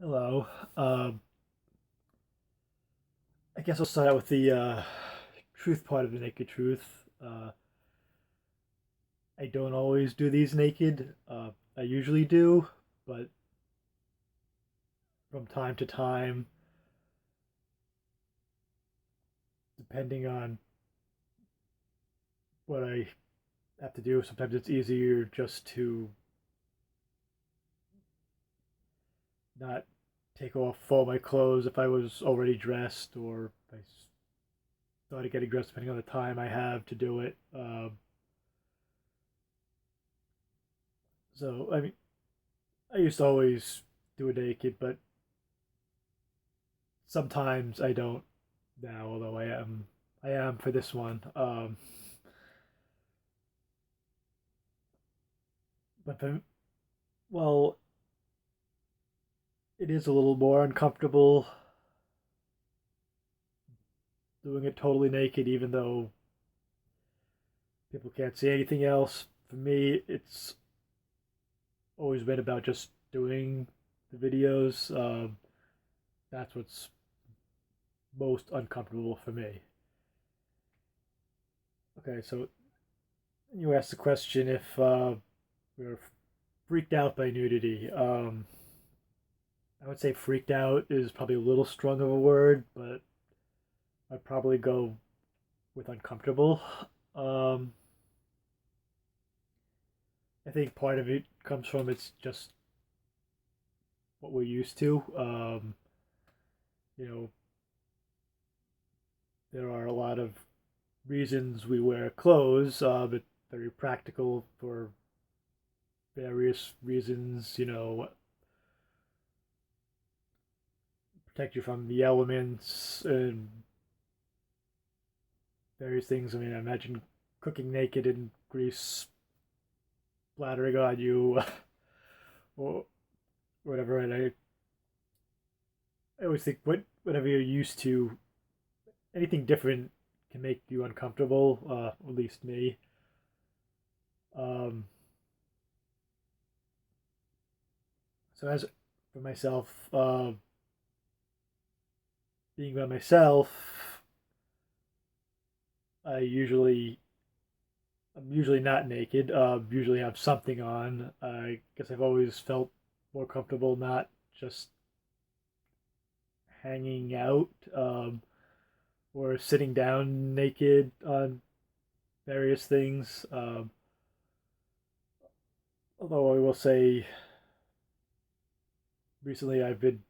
Hello. Um, I guess I'll start out with the truth part of the naked truth. I don't always do these naked. I usually do, but from time to time, depending on what I have to do, sometimes it's easier just to not take off all my clothes if I was already dressed or if I started getting dressed, depending on the time I have to do it. I mean, I used to always do it naked, but sometimes I don't now, although I am for this one. But well, it is a little more uncomfortable doing it totally naked, even though people can't see anything else. For me, it's always been about just doing the videos. That's what's most uncomfortable for me. Okay, so you asked the question if we are freaked out by nudity. I would say freaked out is probably a little strong of a word, but I'd probably go with uncomfortable. Um, I think part of it comes from it's just what we're used to. You know, there are a lot of reasons we wear clothes, but very practical for various reasons. Protect you from the elements and various things. I mean, I imagine cooking naked in grease splattering on you or whatever. And I always think whatever you're used to, anything different can make you uncomfortable. At least me. Um, so as for myself, being by myself, I usually I'm usually not naked. Usually have something on. I guess I've always felt more comfortable not just hanging out or sitting down naked on various things. Although I will say, recently I've been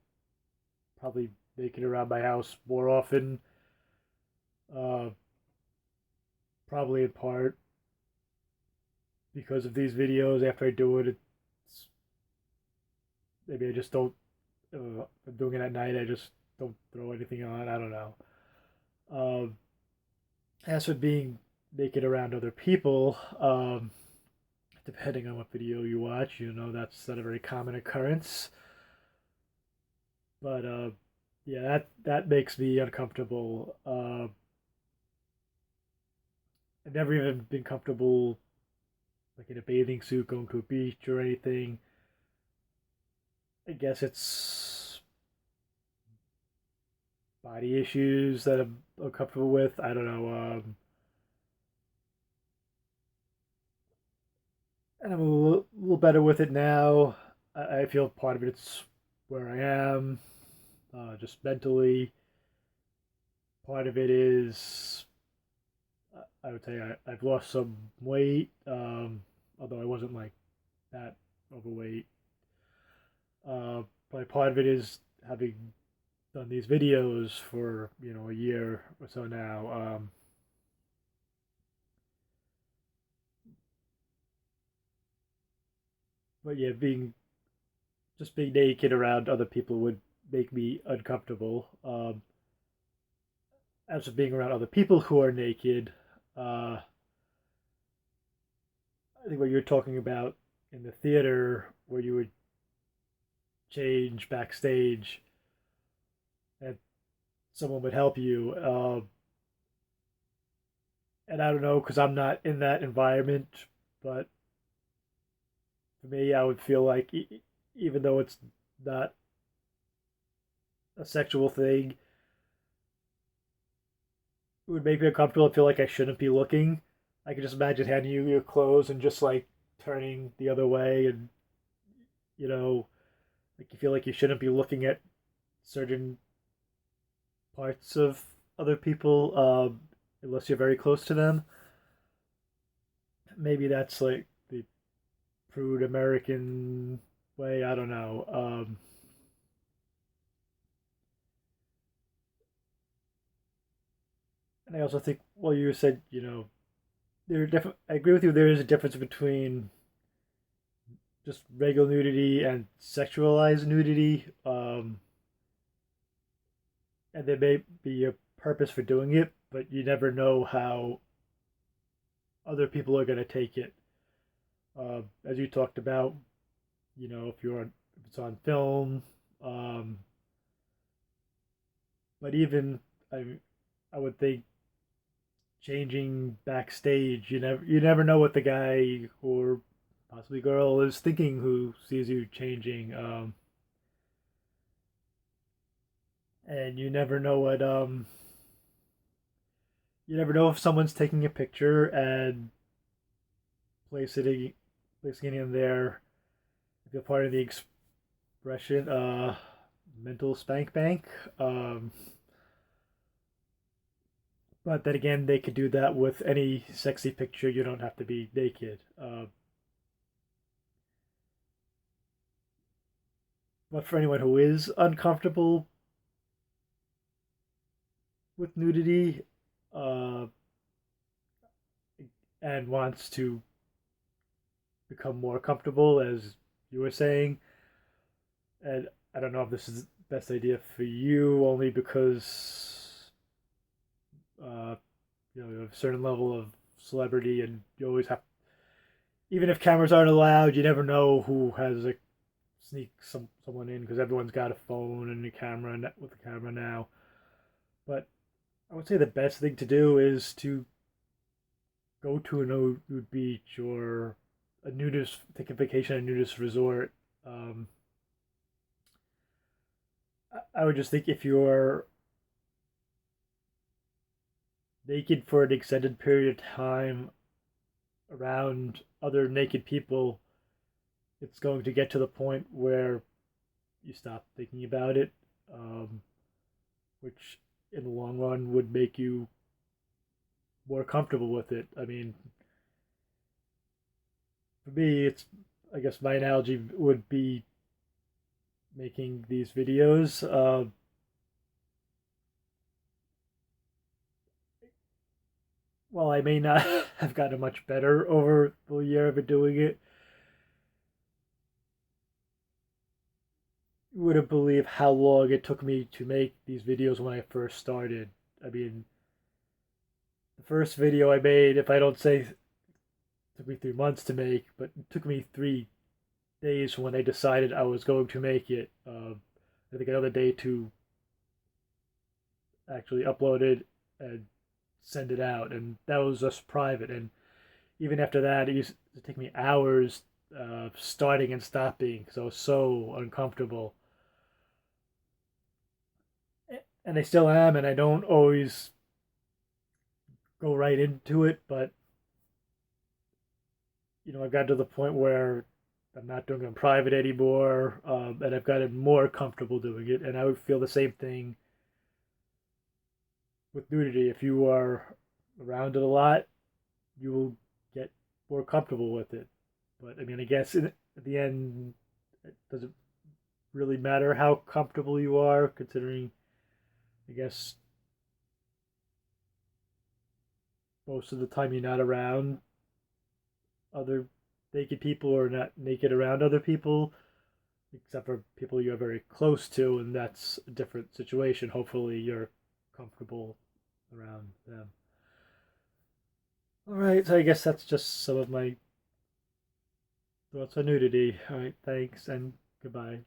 probably naked around my house more often. Uh, Probably in part because of these videos. After I do it, it's maybe I just don't. If I'm doing it at night, I just don't throw anything on. I don't know. Um, as for being naked around other people, depending on what video you watch, that's not a very common occurrence. But yeah, that makes me uncomfortable. I've never even been comfortable like in a bathing suit going to a beach or anything. I guess it's body issues that I'm uncomfortable with. I don't know. And I'm a little better with it now. I feel part of it's where I am, just mentally. Part of it is, I would say, I've lost some weight, although I wasn't like that overweight. Probably part of it is having done these videos for a year or so now. But yeah, being naked around other people would make me uncomfortable. As for being around other people who are naked, uh, I think what you're talking about in the theater, where you would change backstage and someone would help you. And I don't know because I'm not in that environment, but for me, I would feel like even though it's not a sexual thing, it would make me uncomfortable. I feel like I shouldn't be looking. I can just imagine handing you your clothes and just like turning the other way, and you know, like you feel like you shouldn't be looking at certain parts of other people, unless you're very close to them. Maybe that's like the prude American way. I don't know. And I also think, well, you said, I agree with you. There is a difference between just regular nudity and sexualized nudity. And there may be a purpose for doing it, but you never know how other people are going to take it. As you talked about, if it's on film, um, but even I, I would think changing backstage, you never know what the guy or possibly girl is thinking who sees you changing, and you never know if someone's taking a picture and placing it placing it in there. If you're part of the expression, mental spank bank. Um, but then again, they could do that with any sexy picture. You don't have to be naked. But for anyone who is uncomfortable with nudity, uh, and wants to become more comfortable, as you were saying, and I don't know if this is the best idea for you, only because uh, you have a certain level of celebrity, and you always have, even if cameras aren't allowed, you never know who has like sneak someone in because everyone's got a phone and a camera with a camera now. But I would say the best thing to do is to go to a nude beach or a nudist, take a vacation at a nudist resort. Um, I would just think if you're naked for an extended period of time around other naked people, it's going to get to the point where you stop thinking about it, um, which in the long run would make you more comfortable with it. I mean, for me, I guess my analogy would be making these videos. While I may not have gotten much better over the year I've been doing it, you wouldn't believe how long it took me to make these videos when I first started. I mean, the first video I made, if I don't say it took me 3 months to make, but it took me 3 days when I decided I was going to make it. I think another day to actually upload it and send it out, and that was just private. And even after that, it used to take me hours starting and stopping because I was so uncomfortable. And I still am, and I don't always go right into it, but I've gotten to the point where I'm not doing it in private anymore, and I've gotten more comfortable doing it. And I would feel the same thing with nudity. If you are around it a lot, you will get more comfortable with it. But I mean, I guess at the end, it doesn't really matter how comfortable you are, considering, I guess, most of the time you're not around other naked people or not naked around other people, except for people you're very close to, and that's a different situation. Hopefully, you're comfortable around them. All right, so I guess that's just some of my thoughts on nudity. All right, thanks and goodbye.